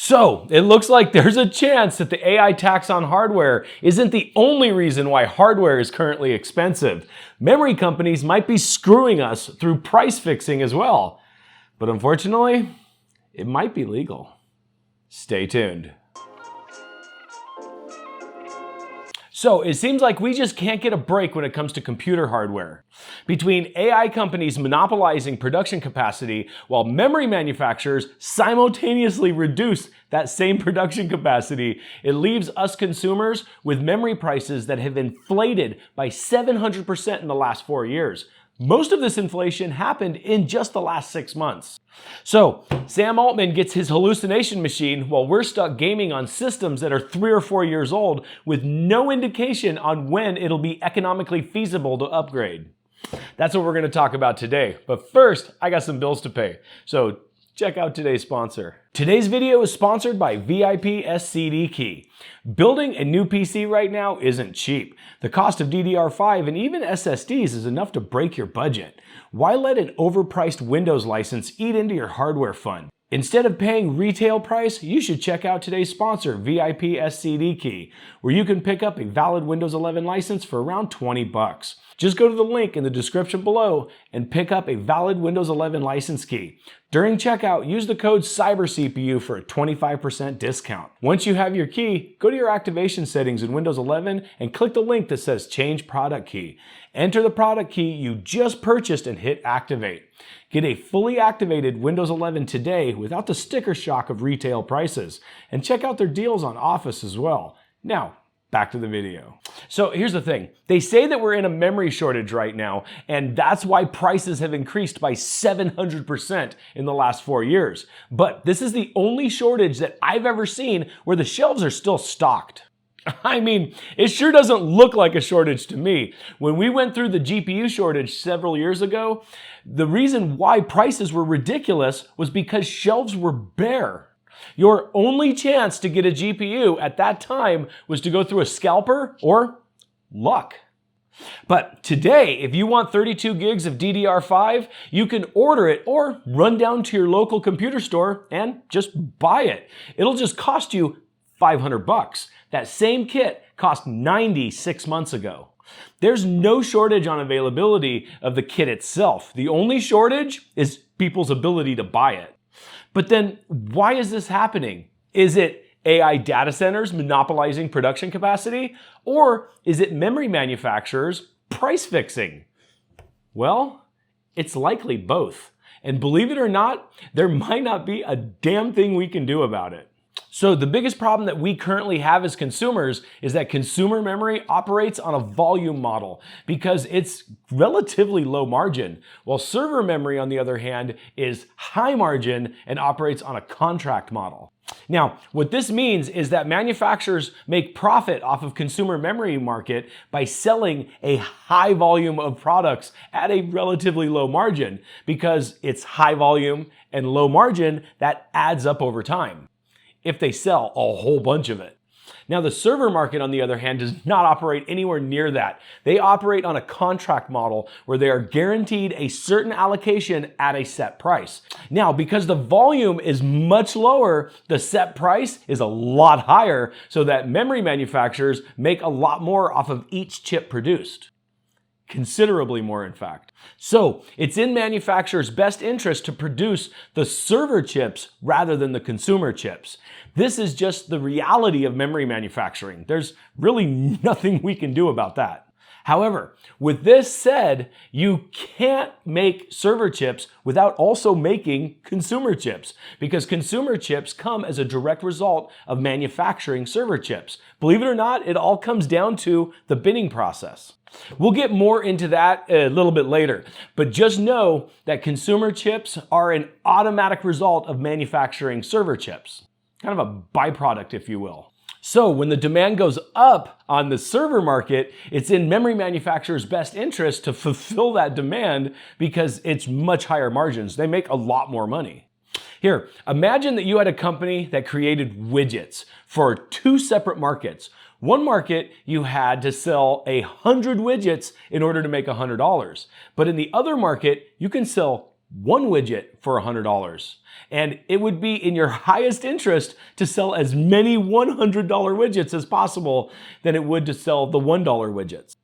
So it looks like there's a chance that the AI tax on hardware isn't the only reason why hardware is currently expensive. Memory companies might be screwing us through price fixing as well. But unfortunately, it might be legal. Stay tuned. So it seems like we just can't get a break when it comes to computer hardware. Between AI companies monopolizing production capacity while memory manufacturers simultaneously reduce that same production capacity, it leaves us consumers with memory prices that have inflated by 700% in the last 4 years. Most of this inflation happened in just the last 6 months. So Sam Altman gets his hallucination machine while we're stuck gaming on systems that are 3 or 4 years old with no indication on when it'll be economically feasible to upgrade. That's what we're going to talk about today. But first, I got some bills to pay. So check out today's sponsor. Today's video is sponsored by VIP SCD Key. Building a new PC right now isn't cheap. The cost of DDR5 and even SSDs is enough to break your budget. Why let an overpriced Windows license eat into your hardware fund? Instead of paying retail price, you should check out today's sponsor, VIP SCD Key, where you can pick up a valid Windows 11 license for around 20 bucks. Just go to the link in the description below and pick up a valid Windows 11 license key. During checkout, use the code CYBERCPU for a 25% discount. Once you have your key, go to your activation settings in Windows 11 and click the link that says Change Product Key. Enter the product key you just purchased and hit Activate. Get a fully activated Windows 11 today without the sticker shock of retail prices. And check out their deals on Office as well. Now, back to the video. So here's the thing. They say that we're in a memory shortage right now, and that's why prices have increased by 700% in the last 4 years. But this is the only shortage that I've ever seen where the shelves are still stocked. I mean, it sure doesn't look like a shortage to me. When we went through the GPU shortage several years ago, the reason why prices were ridiculous was because shelves were bare. Your only chance to get a GPU at that time was to go through a scalper or luck. But today, if you want 32 gigs of DDR5, you can order it or run down to your local computer store and just buy it. It'll just cost you 500 bucks. That same kit cost $90 6 months ago. There's no shortage on availability of the kit itself. The only shortage is people's ability to buy it. But then why is this happening? Is it AI data centers monopolizing production capacity? Or is it memory manufacturers price fixing? Well, it's likely both. And believe it or not, there might not be a damn thing we can do about it. So the biggest problem that we currently have as consumers is that consumer memory operates on a volume model because it's relatively low margin, while server memory, on the other hand, is high margin and operates on a contract model. Now, what this means is that manufacturers make profit off of consumer memory market by selling a high volume of products at a relatively low margin. Because it's high volume and low margin, that adds up over time if they sell a whole bunch of it. Now, the server market, on the other hand, does not operate anywhere near that. They operate on a contract model where they are guaranteed a certain allocation at a set price. Now, because the volume is much lower, the set price is a lot higher, so that memory manufacturers make a lot more off of each chip produced. Considerably more, in fact. So it's in manufacturers' best interest to produce the server chips rather than the consumer chips. This is just the reality of memory manufacturing. There's really nothing we can do about that. However, with this said, you can't make server chips without also making consumer chips, because consumer chips come as a direct result of manufacturing server chips. Believe it or not, it all comes down to the binning process. We'll get more into that a little bit later, but just know that consumer chips are an automatic result of manufacturing server chips. Kind of a byproduct, if you will. So when the demand goes up on the server market, it's in memory manufacturers' best interest to fulfill that demand because it's much higher margins. They make a lot more money. Here, imagine that you had a company that created widgets for 2 separate markets. One market, you had to sell 100 widgets in order to make $100. But in the other market, you can sell one widget for $100. And it would be in your highest interest to sell as many $100 widgets as possible than it would to sell the $1 widgets.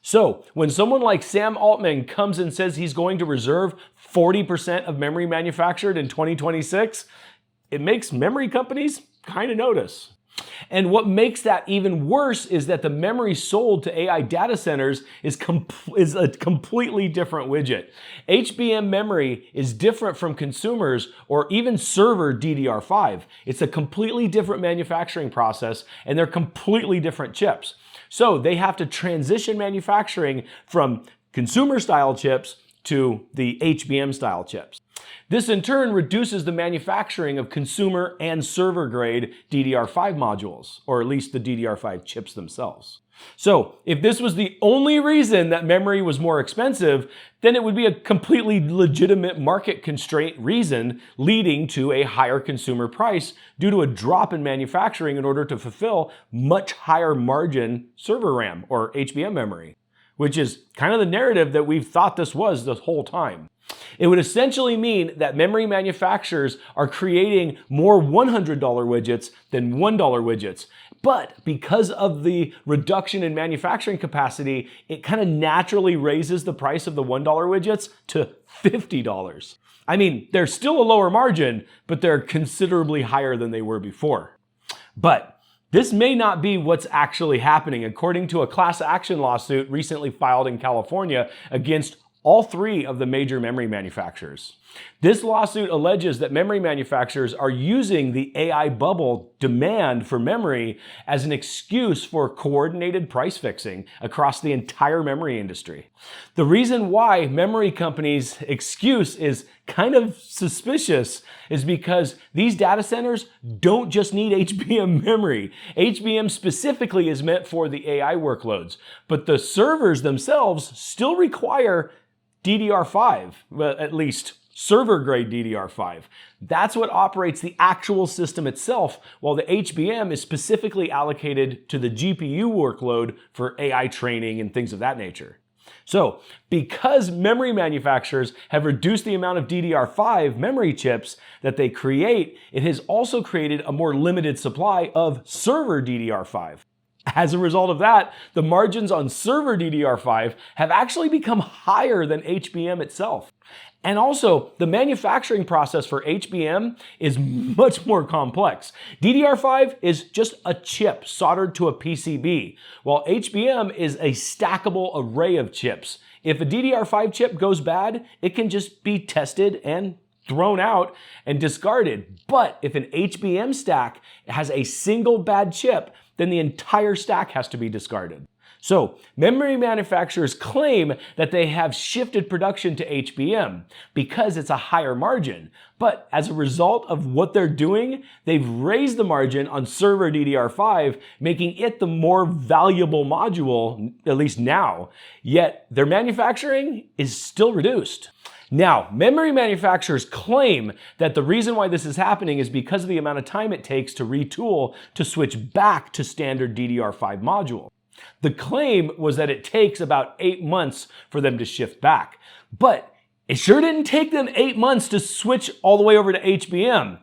So when someone like Sam Altman comes and says he's going to reserve 40% of memory manufactured in 2026, it makes memory companies kind of notice. And what makes that even worse is that the memory sold to AI data centers is a completely different widget. HBM memory is different from consumers or even server DDR5. It's a completely different manufacturing process, and they're completely different chips. So they have to transition manufacturing from consumer-style chips to the HBM-style chips. This in turn reduces the manufacturing of consumer and server-grade DDR5 modules, or at least the DDR5 chips themselves. So if this was the only reason that memory was more expensive, then it would be a completely legitimate market constraint reason leading to a higher consumer price due to a drop in manufacturing in order to fulfill much higher margin server RAM or HBM memory, which is kind of the narrative that we've thought this was the whole time. It would essentially mean that memory manufacturers are creating more $100 widgets than $1 widgets. But because of the reduction in manufacturing capacity, it kind of naturally raises the price of the $1 widgets to $50. I mean, they're still a lower margin, but they're considerably higher than they were before. But this may not be what's actually happening, according to a class action lawsuit recently filed in California against all three of the major memory manufacturers. This lawsuit alleges that memory manufacturers are using the AI bubble demand for memory as an excuse for coordinated price fixing across the entire memory industry. The reason why memory companies' excuse is kind of suspicious is because these data centers don't just need HBM memory. HBM specifically is meant for the AI workloads, but the servers themselves still require DDR5, well, at least server-grade DDR5. That's what operates the actual system itself, while the HBM is specifically allocated to the GPU workload for AI training and things of that nature. So, because memory manufacturers have reduced the amount of DDR5 memory chips that they create, it has also created a more limited supply of server DDR5. As a result of that, the margins on server DDR5 have actually become higher than HBM itself. And also, the manufacturing process for HBM is much more complex. DDR5 is just a chip soldered to a PCB, while HBM is a stackable array of chips. If a DDR5 chip goes bad, it can just be tested and thrown out and discarded. But if an HBM stack has a single bad chip, then the entire stack has to be discarded. So, memory manufacturers claim that they have shifted production to HBM because it's a higher margin. But as a result of what they're doing, they've raised the margin on server DDR5, making it the more valuable module, at least now. Yet, their manufacturing is still reduced. Now, memory manufacturers claim that the reason why this is happening is because of the amount of time it takes to retool to switch back to standard DDR5 module. The claim was that it takes about 8 months for them to shift back. But it sure didn't take them 8 months to switch all the way over to HBM.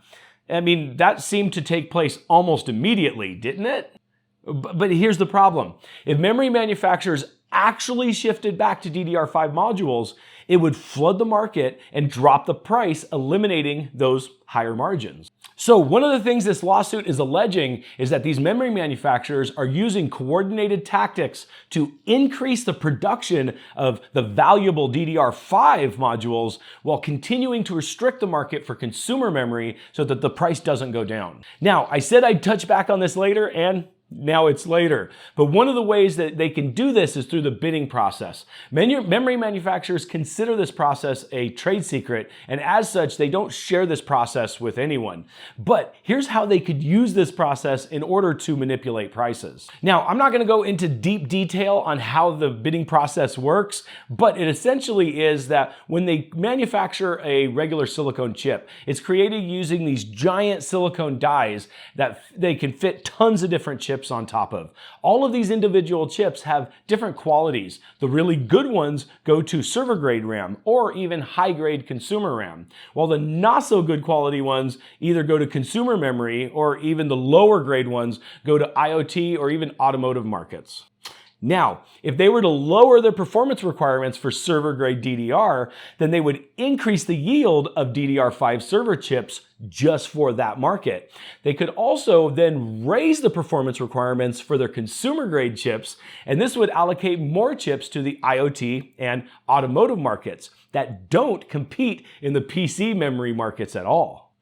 I mean, that seemed to take place almost immediately, didn't it? But here's the problem. If memory manufacturers actually shifted back to DDR5 modules, it would flood the market and drop the price, eliminating those higher margins. So one of the things this lawsuit is alleging is that these memory manufacturers are using coordinated tactics to increase the production of the valuable DDR5 modules while continuing to restrict the market for consumer memory so that the price doesn't go down. Now, I said I'd touch back on this later, and now it's later. But one of the ways that they can do this is through the bidding process. Memory manufacturers consider this process a trade secret, and as such, they don't share this process with anyone. But here's how they could use this process in order to manipulate prices. Now, I'm not going to go into deep detail on how the bidding process works, but it essentially is that when they manufacture a regular silicone chip, it's created using these giant silicone dies that they can fit tons of different chips chips on top of. All of these individual chips have different qualities. The really good ones go to server grade RAM or even high grade consumer RAM, while the not so good quality ones either go to consumer memory or even the lower grade ones go to IoT or even automotive markets. Now, if they were to lower their performance requirements for server-grade DDR, then they would increase the yield of DDR5 server chips just for that market. They could also then raise the performance requirements for their consumer-grade chips, and this would allocate more chips to the IoT and automotive markets that don't compete in the PC memory markets at all.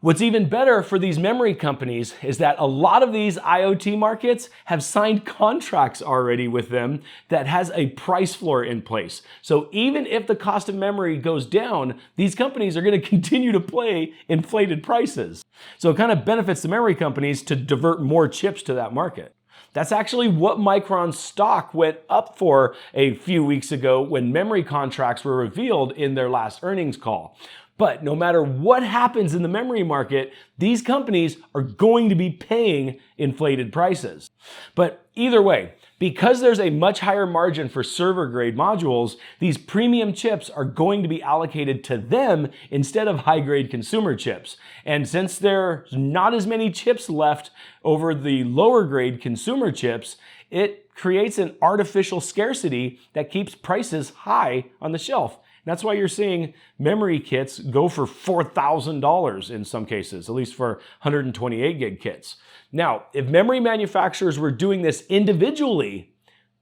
What's even better for these memory companies is that a lot of these IoT markets have signed contracts already with them that has a price floor in place. So even if the cost of memory goes down, these companies are going to continue to pay inflated prices. So it kind of benefits the memory companies to divert more chips to that market. That's actually what Micron's stock went up for a few weeks ago when memory contracts were revealed in their last earnings call. But no matter what happens in the memory market, these companies are going to be paying inflated prices. But either way, because there's a much higher margin for server grade modules, these premium chips are going to be allocated to them instead of high grade consumer chips. And since there's not as many chips left over the lower grade consumer chips, it creates an artificial scarcity that keeps prices high on the shelf. That's why you're seeing memory kits go for $4,000 in some cases, at least for 128 gig kits. Now, if memory manufacturers were doing this individually,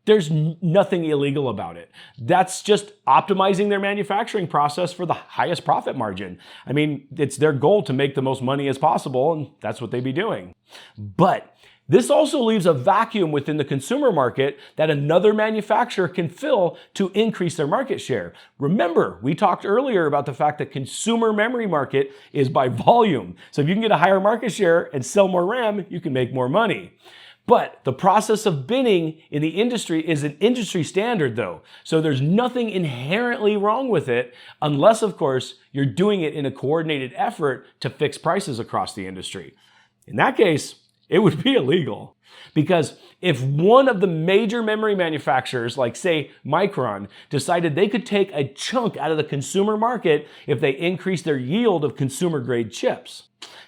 there's nothing illegal about it. That's just optimizing their manufacturing process for the highest profit margin. I mean, it's their goal to make the most money as possible, and that's what they'd be doing. But this also leaves a vacuum within the consumer market that another manufacturer can fill to increase their market share. Remember, we talked earlier about the fact that consumer memory market is by volume. So if you can get a higher market share and sell more RAM, you can make more money. But the process of binning in the industry is an industry standard though. So there's nothing inherently wrong with it unless, of course, you're doing it in a coordinated effort to fix prices across the industry. In that case, it would be illegal. Because if one of the major memory manufacturers, like say Micron, decided they could take a chunk out of the consumer market if they increased their yield of consumer grade chips.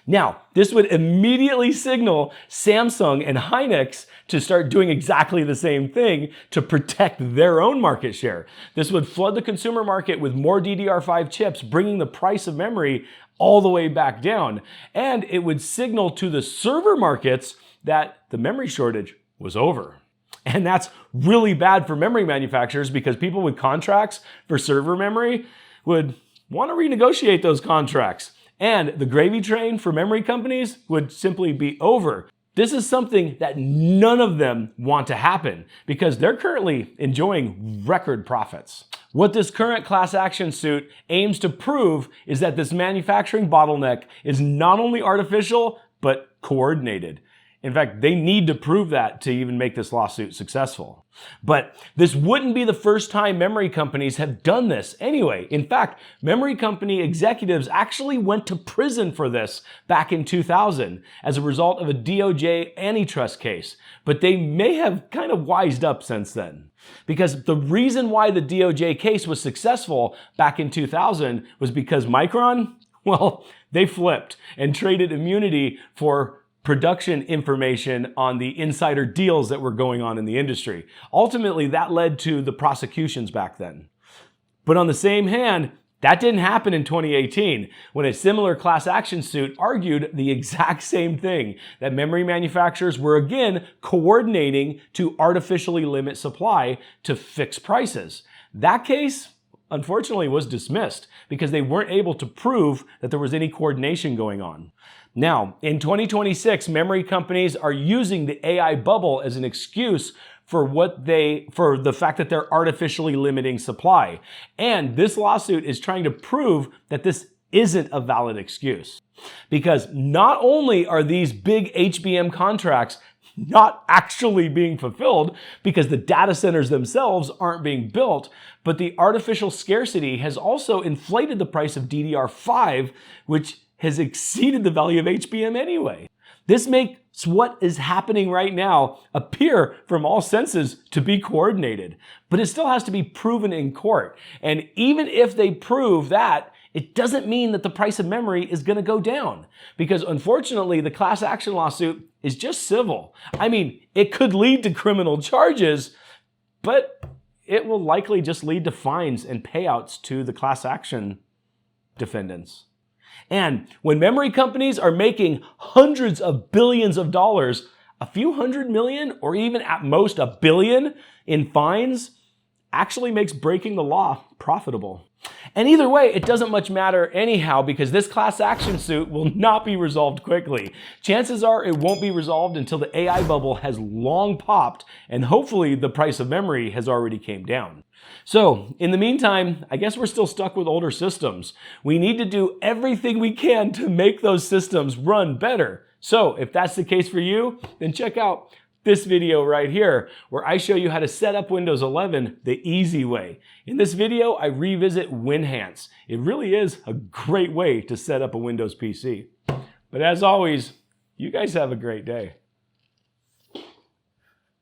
Now, this would immediately signal Samsung and Hynix to start doing exactly the same thing to protect their own market share. This would flood the consumer market with more DDR5 chips, bringing the price of memory all the way back down. And it would signal to the server markets that the memory shortage was over. And that's really bad for memory manufacturers because people with contracts for server memory would want to renegotiate those contracts. And the gravy train for memory companies would simply be over. This is something that none of them want to happen because they're currently enjoying record profits. What this current class action suit aims to prove is that this manufacturing bottleneck is not only artificial, but coordinated. In fact, they need to prove that to even make this lawsuit successful. But this wouldn't be the first time memory companies have done this anyway. In fact, memory company executives actually went to prison for this back in 2000 as a result of a DOJ antitrust case. But they may have kind of wised up since then. Because the reason why the DOJ case was successful back in 2000 was because Micron, well, they flipped and traded immunity for production information on the insider deals that were going on in the industry. Ultimately, that led to the prosecutions back then. But on the same hand, that didn't happen in 2018 when a similar class action suit argued the exact same thing, that memory manufacturers were again coordinating to artificially limit supply to fix prices. That case, unfortunately, was dismissed because they weren't able to prove that there was any coordination going on. Now, in 2026, memory companies are using the AI bubble as an excuse for the fact that they're artificially limiting supply. And this lawsuit is trying to prove that this isn't a valid excuse. Because not only are these big HBM contracts not actually being fulfilled because the data centers themselves aren't being built, but the artificial scarcity has also inflated the price of DDR5, which has exceeded the value of HBM anyway. This makes what is happening right now appear from all senses to be coordinated, but it still has to be proven in court. And even if they prove that, it doesn't mean that the price of memory is going to go down, because unfortunately the class action lawsuit is just civil. I mean, it could lead to criminal charges, but it will likely just lead to fines and payouts to the class action defendants. And when memory companies are making hundreds of billions of dollars, a few hundred million or even at most $1 billion in fines actually makes breaking the law profitable. And either way, it doesn't much matter anyhow, because this class action suit will not be resolved quickly. Chances are it won't be resolved until the AI bubble has long popped and hopefully the price of memory has already came down. So in the meantime, I guess we're still stuck with older systems. We need to do everything we can to make those systems run better. So if that's the case for you, then check out this video right here, where I show you how to set up Windows 11 the easy way. In this video, I revisit Winhance. It really is a great way to set up a Windows PC. But as always, you guys have a great day.